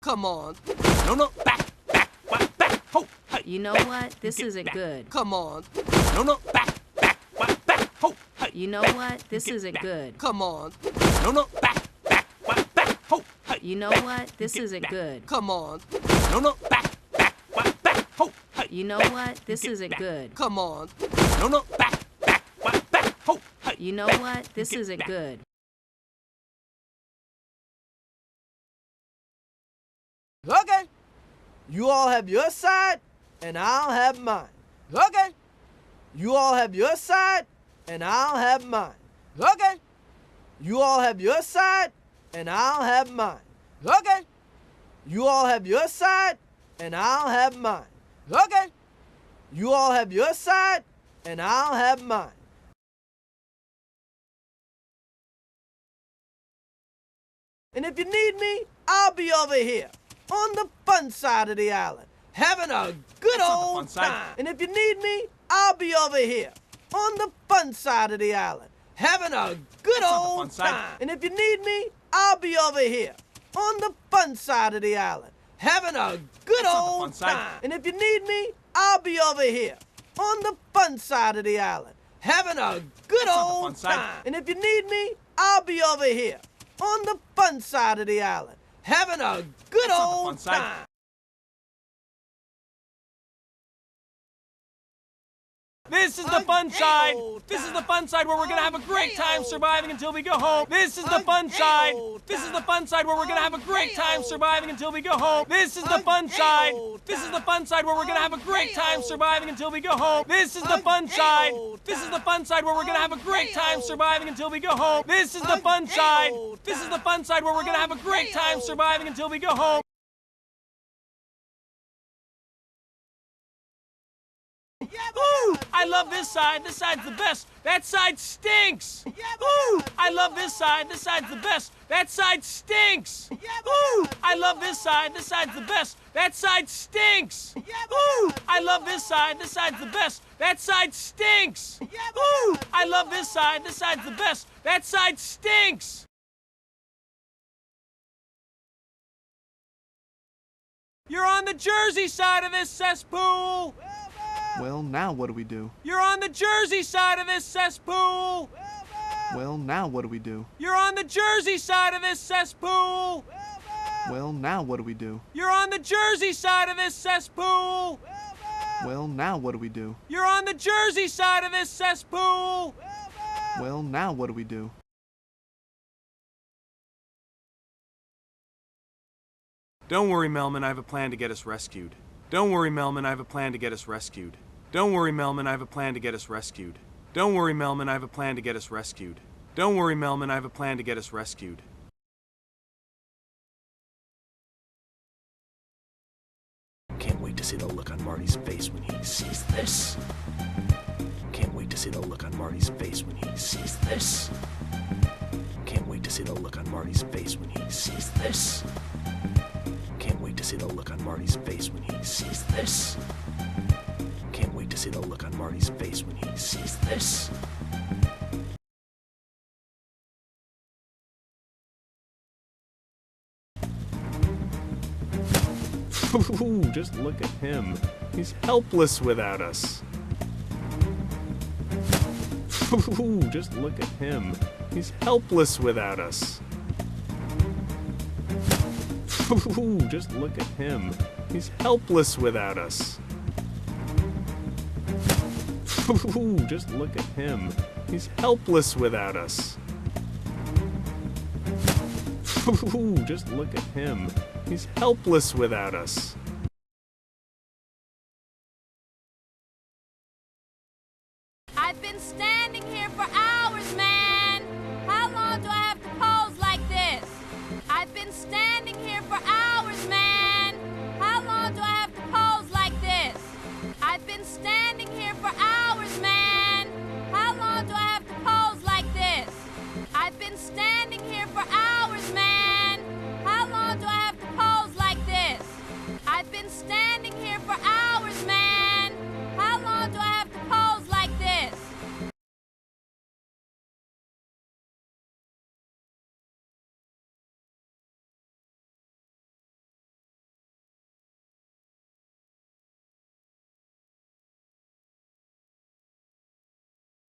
Come on. No, no, back, ho, hey. You know what? This isn't good. Come on. No, no, back, ho, hey. You know what? This isn't good. Come on. No, no, back, ho, hey. You know what? This isn't good. Come on. No, no, back, ho, hey. You know what? This isn't good. Come on. No, no, back, ho, hey. You know what? This isn't good. Okay. You all have your side, and I'll have mine. Okay. You all have your side, and I'll have mine. Okay. You all have your side, and I'll have mine. Okay. You all have your side, and I'll have mine. Okay. You all have your side, and I'll have mine. And if you need me, I'll be over here, on the fun side of the island, having a good old time. And if you need me, I'll be over here, on the fun side of the island, having a good old time. And if you need me, I'll be over here, on the fun side of the island, having a good old time. And if you need me, I'll be over here, on the fun side of the island, having a good old time. And if you need me, I'll be over here, on the fun side of the island, having a good old time. This is the fun side. This is the fun side where we're gonna have a great time surviving until we go home. This is the fun side. This is the fun side where we're gonna have a great time surviving until we go home. This is the fun side. This is the fun side where we're gonna have a great time surviving until we go home. This is the fun side. This is the fun side where we're gonna have a great time surviving until we go home. This is the fun side. This is the fun side where we're gonna have a great time surviving until we go home. Ooh, I love this side. This side's the best. That side stinks. Ooh, I love this side. This side's the best. That side stinks. Ooh, I love this side. This side's the best. That side stinks. Ooh, I love this side. This side's the best. That side stinks. Ooh, I love this side. This side's the best. That side stinks. You're on the Jersey side of this cesspool. Well, now what do we do? You're on the Jersey side of this cesspool. Well, now what do we do? You're on the Jersey side of this cesspool. Well, now what do we do? You're on the Jersey side of this cesspool. Well, now what do we do? You're on the Jersey side of this cesspool. Well, now what do we do? Don't worry, Melman, I have a plan to get us rescued. Don't worry, Melman, I have a plan to get us rescued. Don't worry, Melman, I have a plan to get us rescued. Don't worry, Melman, I have a plan to get us rescued. Don't worry, Melman, I have a plan to get us rescued. Can't wait to see the look on Marty's face when he sees this. Can't wait to see the look on Marty's face when he sees this. Can't wait to see the look on Marty's face when he sees this. Can't wait to see the look on Marty's face when he sees this. Can't wait to see the look on Marty's face when he sees this. Ooh, just look at him. He's helpless without us. Ooh, just look at him. He's helpless without us. Ooh, just look at him. He's helpless without us. Ooh, just look at him. He's helpless without us. Ooh, just look at him. He's helpless without us. I've been standing here for hours, man.